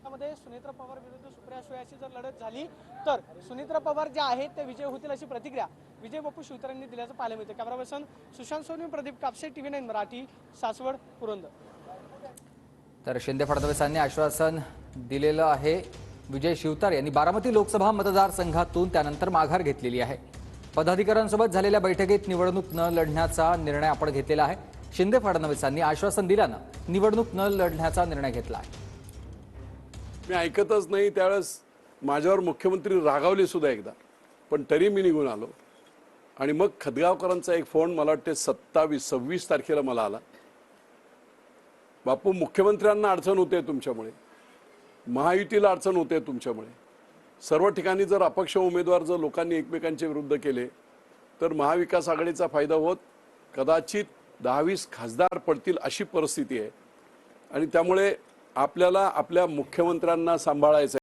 मध्ये सुनेत्रा पवार विरुद्ध सुप्रिया सुळे अशी जर लढत झाली तर सुनेत्रा पवार जे आहेत ते विजय होतील अशी प्रतिक्रिया विजय बापू शिवतारेंनी दिल्याचं पाहायला मिळतं। Camera person Sushant Soni, Pradeep Kapse, TV9 Marathi, Saswad, Purandar. तर शिंदे फडणवीसांनी आश्वासन दिलेलं आहे। विजय शिवतारे यांनी बारामती लोकसभा मतदारसंघातून त्यानंतर माघार घेतलेली आहे। पदाधिकाऱ्यांसोबत झालेल्या बैठकीत निवडणूक न लढण्याचा निर्णय आपण घेतलेला आहे। शिंदे फडणवीसांनी आश्वासन दिल्यानं निवडणूक न लढण्याचा निर्णय घेतला आहे। मी ऐकतच नाही, त्यावेळेस माझ्यावर मुख्यमंत्री रागावले सुद्धा एकदा, पण तरी मी निघून आलो। आणि मग खदगावकरांचा एक फोन मला वाटते 26 तारखेला मला आला। बापू, मुख्यमंत्र्यांना अडचण होते तुमच्यामुळे, महायुतीला अडचण होते तुमच्यामुळे, सर्व ठिकाणी जर अपक्ष उमेदवार जर लोकांनी एकमेकांच्या विरुद्ध केले तर महाविकास आघाडीचा फायदा होत कदाचित 10-20 खासदार पडतील अशी परिस्थिती आहे। आणि त्यामुळे आपल्याला आपल्या मुख्यमंत्र्यांना सांभाळायचं